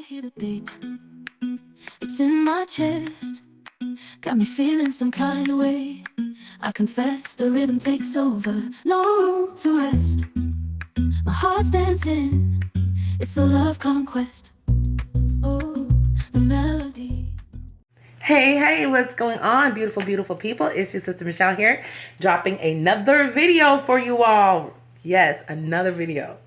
hear the beat, it's in my chest, got me feeling some kind of way. I confess the rhythm takes over, no room to rest. My heart's dancing, it's a love conquest. Oh, the melody. Hey, what's going on, beautiful, beautiful people? It's your sister Michelle here, dropping another video for you all. Yes, another video.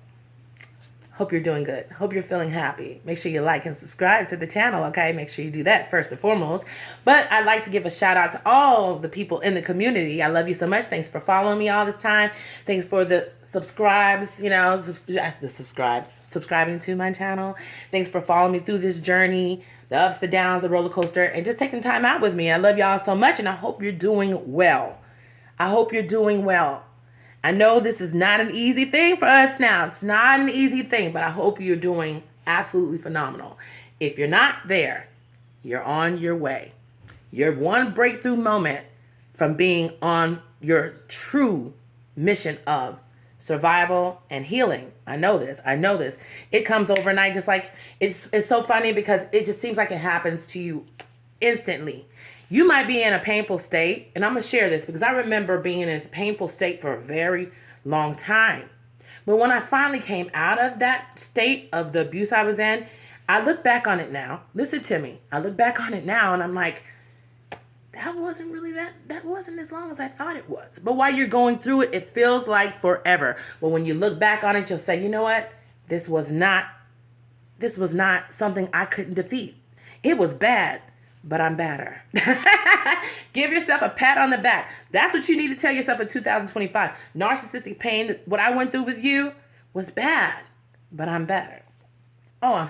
Hope you're doing good. Hope you're feeling happy. Make sure you like and subscribe to the channel, okay? Make sure you do that first and foremost. But I'd like to give a shout out to all the people in the community. I love you so much. Thanks for following me all this time. Thanks for the subscribes, subscribing to my channel. Thanks for following me through this journey, the ups, the downs, the roller coaster, and just taking time out with me. I love y'all so much, and I hope you're doing well. I hope you're doing well. I know this is not an easy thing for us now. It's not an easy thing, but I hope you're doing absolutely phenomenal. If you're not there, you're on your way. You're one breakthrough moment from being on your true mission of survival and healing. I know this. It comes overnight, just like it's so funny because it just seems like it happens to you instantly. You might be in a painful state, and I'm going to share this because I remember being in a painful state for a very long time. But when I finally came out of that state of the abuse I was in, I look back on it now. Listen to me. I look back on it now, and I'm like, that wasn't as long as I thought it was. But while you're going through it, it feels like forever. But when you look back on it, you'll say, you know what? This was not something I couldn't defeat. It was bad, but I'm better. Give yourself a pat on the back. That's what you need to tell yourself in 2025. Narcissistic pain, what I went through with you was bad, but I'm better. Oh,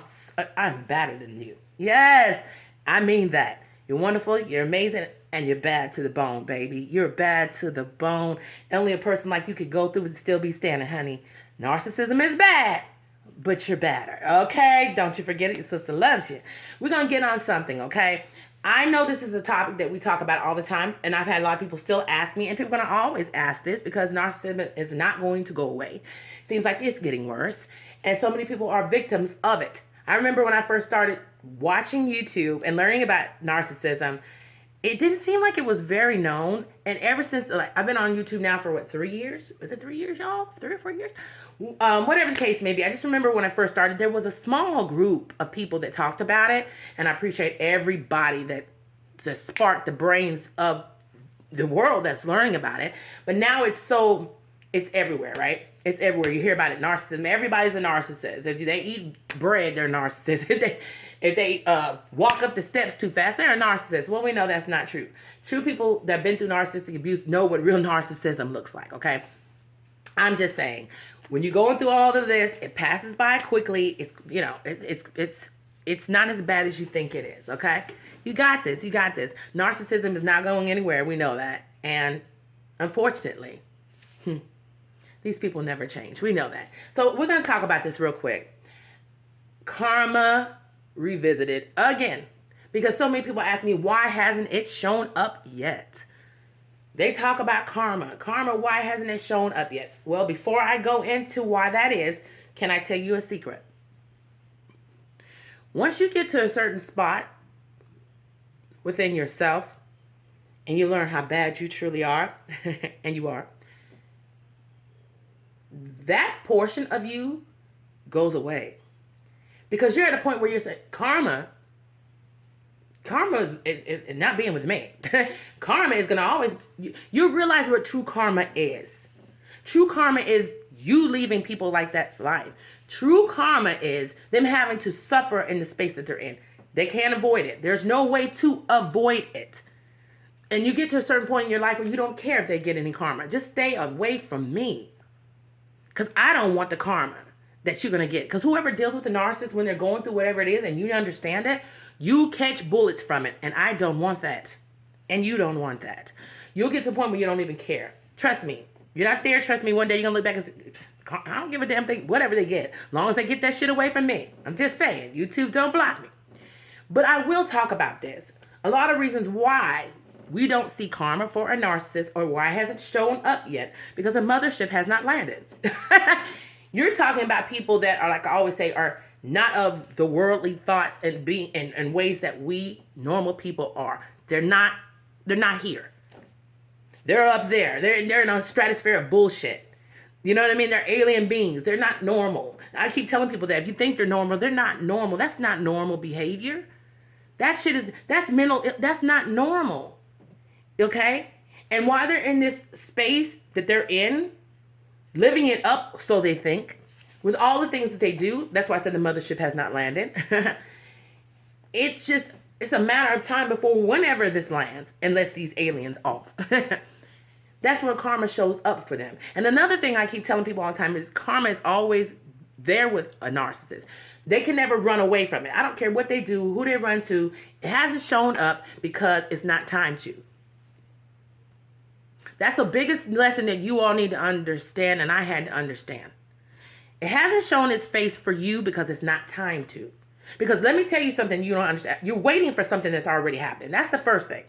I'm better than you. Yes, I mean that. You're wonderful, you're amazing, and you're bad to the bone, baby. You're bad to the bone. Only a person like you could go through and still be standing, honey. Narcissism is bad, but you're better, okay? Don't you forget it. Your sister loves you. We're going to get on something, okay? I know this is a topic that we talk about all the time, and I've had a lot of people still ask me, and people are going to always ask this because narcissism is not going to go away. Seems like it's getting worse, and so many people are victims of it. I remember when I first started watching YouTube and learning about narcissism, it didn't seem like it was very known. And ever since, I've been on YouTube now for 3 years? Is it 3 years, y'all? 3 or 4 years? Whatever the case may be. I just remember when I first started, there was a small group of people that talked about it. And I appreciate everybody that sparked the brains of the world that's learning about it. But now it's everywhere, right? It's everywhere. You hear about it. Narcissism. Everybody's a narcissist. If they eat bread, they're narcissists. If they walk up the steps too fast, they're a narcissist. Well, we know that's not true. True people that have been through narcissistic abuse know what real narcissism looks like, okay? I'm just saying, when you're going through all of this, it passes by quickly. It's not as bad as you think it is, okay? You got this. Narcissism is not going anywhere. We know that. And unfortunately, these people never change. We know that. So we're going to talk about this real quick. Karma revisited again. Because so many people ask me, why hasn't it shown up yet? They talk about karma. Karma, why hasn't it shown up yet? Well, before I go into why that is, can I tell you a secret? Once you get to a certain spot within yourself and you learn how bad you truly are, and you are, that portion of you goes away. Because you're at a point where you're saying, karma is not being with me. Karma is going to always, you realize what true karma is. True karma is you leaving people like that's life. True karma is them having to suffer in the space that they're in. They can't avoid it. There's no way to avoid it. And you get to a certain point in your life where you don't care if they get any karma. Just stay away from me. Because I don't want the karma that you're going to get. Because whoever deals with the narcissist when they're going through whatever it is and you understand it, you catch bullets from it. And I don't want that. And you don't want that. You'll get to a point where you don't even care. Trust me. You're not there. Trust me. One day you're going to look back and say, I don't give a damn thing. Whatever they get. As long as they get that shit away from me. I'm just saying. YouTube don't block me. But I will talk about this. A lot of reasons why we don't see karma for a narcissist or why it hasn't shown up yet. Because the mothership has not landed. You're talking about people that are, like I always say, are not of the worldly thoughts and being and ways that we normal people are. They're not here. They're up there. They're in a stratosphere of bullshit. You know what I mean? They're alien beings. They're not normal. I keep telling people that if you think they're normal, they're not normal. That's not normal behavior. That's mental. That's not normal. Okay? And while they're in this space that they're in, living it up, so they think, with all the things that they do, that's why I said the mothership has not landed. It's a matter of time before whenever this lands, unless these aliens off. That's where karma shows up for them. And another thing I keep telling people all the time is karma is always there with a narcissist. They can never run away from it. I don't care what they do, who they run to. It hasn't shown up because it's not time to. That's the biggest lesson that you all need to understand, and I had to understand. It hasn't shown its face for you because it's not time to. Because let me tell you something you don't understand. You're waiting for something that's already happening. That's the first thing.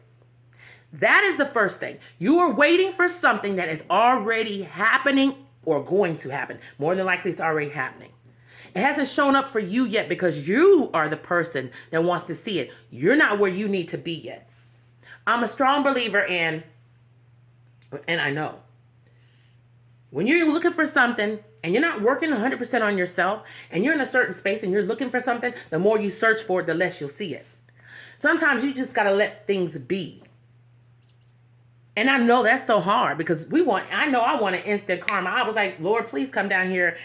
That is the first thing. You are waiting for something that is already happening or going to happen. More than likely, it's already happening. It hasn't shown up for you yet because you are the person that wants to see it. You're not where you need to be yet. I'm a strong believer in, and I know, when you're looking for something and you're not working 100% on yourself and you're in a certain space and you're looking for something, the more you search for it, the less you'll see it. Sometimes you just got to let things be. And I know that's so hard because I know I want an instant karma. I was like, Lord, please come down here.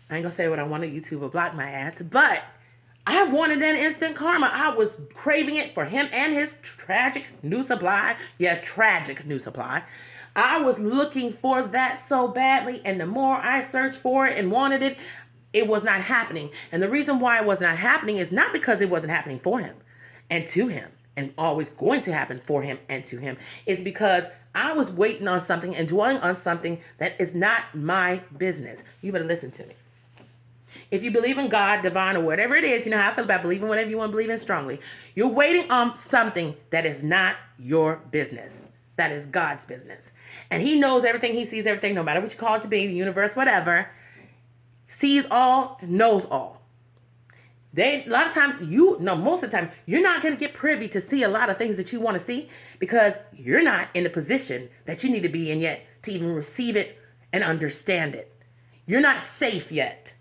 I ain't gonna say what I wanted. YouTube will block my ass. But I wanted that instant karma. I was craving it for him and his tragic new supply. Yeah, tragic new supply. I was looking for that so badly. And the more I searched for it and wanted it, it was not happening. And the reason why it was not happening is not because it wasn't happening for him and to him, and always going to happen for him and to him. It's because I was waiting on something and dwelling on something that is not my business. You better listen to me. If you believe in God, divine, or whatever it is, you know how I feel about believing whatever you want to believe in strongly. You're waiting on something that is not your business. That is God's business. And he knows everything. He sees everything, no matter what you call it to be, the universe, whatever. Sees all, knows all. A lot of times, most of the time, you're not going to get privy to see a lot of things that you want to see because you're not in the position that you need to be in yet to even receive it and understand it. You're not safe yet.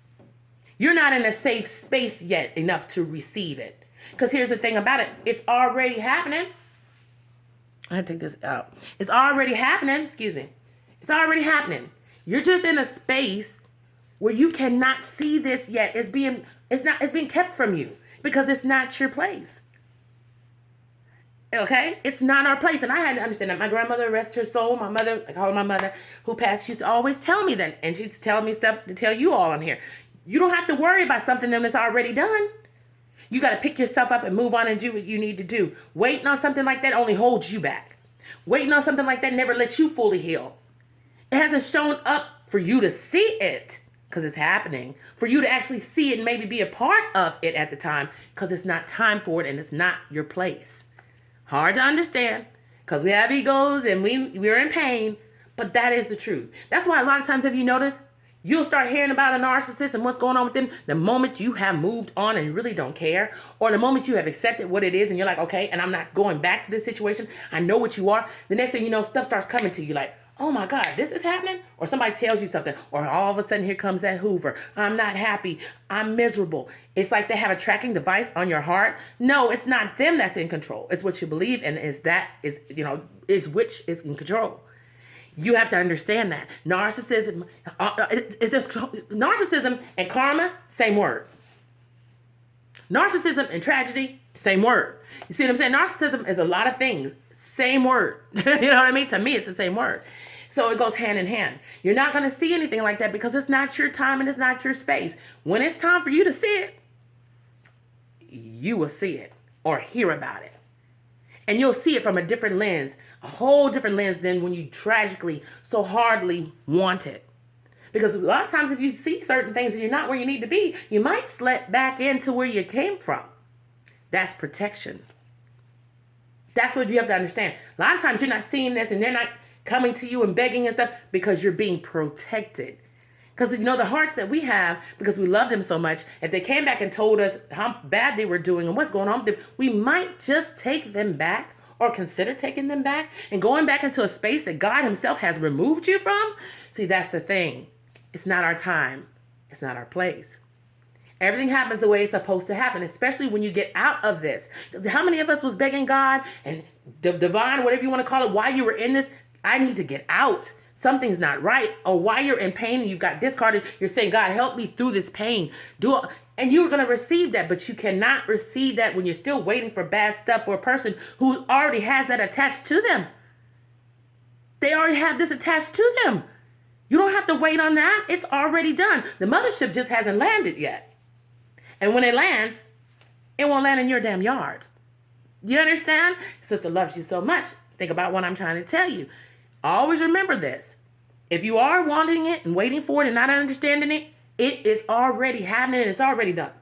You're not in a safe space yet enough to receive it. Because here's the thing about it. It's already happening. I have to take this out. It's already happening. Excuse me. It's already happening. You're just in a space where you cannot see this yet. It's being kept from you because it's not your place. Okay? It's not our place. And I had to understand that. My grandmother, rest her soul, my mother, I call her my mother, who passed, she used to always tell me that. And she used to tell me stuff to tell you all on here. You don't have to worry about something that's already done. You got to pick yourself up and move on and do what you need to do. Waiting on something like that only holds you back. Waiting on something like that never lets you fully heal. It hasn't shown up for you to see it because it's happening. For you to actually see it and maybe be a part of it at the time because it's not time for it and it's not your place. Hard to understand because we have egos and we're in pain, but that is the truth. That's why a lot of times, have you noticed, you'll start hearing about a narcissist and what's going on with them the moment you have moved on and you really don't care, or the moment you have accepted what it is and you're like, okay, and I'm not going back to this situation. I know what you are. The next thing you know, stuff starts coming to you like, oh my God, this is happening? Or somebody tells you something, or all of a sudden here comes that Hoover. I'm not happy. I'm miserable. It's like they have a tracking device on your heart. No, it's not them that's in control. It's what you believe, and is which is in control. You have to understand that. Narcissism and karma, same word. Narcissism and tragedy, same word. You see what I'm saying? Narcissism is a lot of things, same word. You know what I mean? To me, it's the same word. So it goes hand in hand. You're not going to see anything like that because it's not your time and it's not your space. When it's time for you to see it, you will see it or hear about it. And you'll see it from a different lens, a whole different lens than when you tragically, so hardly want it. Because a lot of times if you see certain things and you're not where you need to be, you might slip back into where you came from. That's protection. That's what you have to understand. A lot of times you're not seeing this and they're not coming to you and begging and stuff because you're being protected. Because, the hearts that we have, because we love them so much, if they came back and told us how bad they were doing and what's going on with them, we might just take them back or consider taking them back and going back into a space that God himself has removed you from. See, that's the thing. It's not our time. It's not our place. Everything happens the way it's supposed to happen, especially when you get out of this. Because how many of us was begging God and the divine, whatever you want to call it, why you were in this? I need to get out. Something's not right. Or why you're in pain and you got discarded, you're saying, God, help me through this pain. And you're going to receive that, but you cannot receive that when you're still waiting for bad stuff for a person who already has that attached to them. They already have this attached to them. You don't have to wait on that. It's already done. The mothership just hasn't landed yet. And when it lands, it won't land in your damn yard. You understand? Sister loves you so much. Think about what I'm trying to tell you. Always remember this. If you are wanting it and waiting for it and not understanding it, it is already happening and it's already done.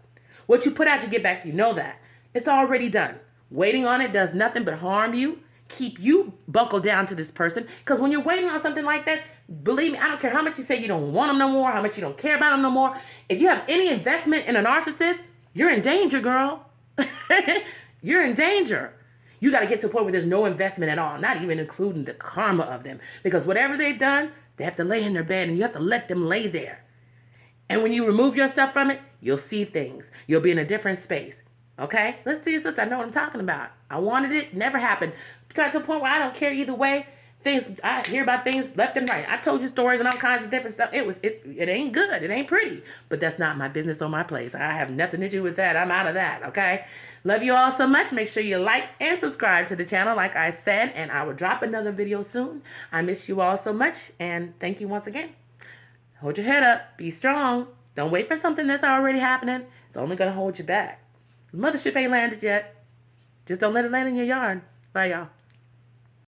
What you put out, you get back. You know that. It's already done. Waiting on it does nothing but harm you, keep you buckled down to this person. Because when you're waiting on something like that, believe me, I don't care how much you say you don't want them no more, how much you don't care about them no more. If you have any investment in a narcissist, you're in danger, girl. You're in danger. You got to get to a point where there's no investment at all, not even including the karma of them. Because whatever they've done, they have to lay in their bed and you have to let them lay there. And when you remove yourself from it, you'll see things. You'll be in a different space. Okay? Let's see, sister. I know what I'm talking about. I wanted it. Never happened. Got to a point where I don't care either way. I hear about things left and right. I've told you stories and all kinds of different stuff. It ain't good. It ain't pretty. But that's not my business or my place. I have nothing to do with that. I'm out of that. Okay? Love you all so much. Make sure you like and subscribe to the channel, like I said. And I will drop another video soon. I miss you all so much. And thank you once again. Hold your head up. Be strong. Don't wait for something that's already happening. It's only going to hold you back. The mothership ain't landed yet. Just don't let it land in your yard. Bye, y'all.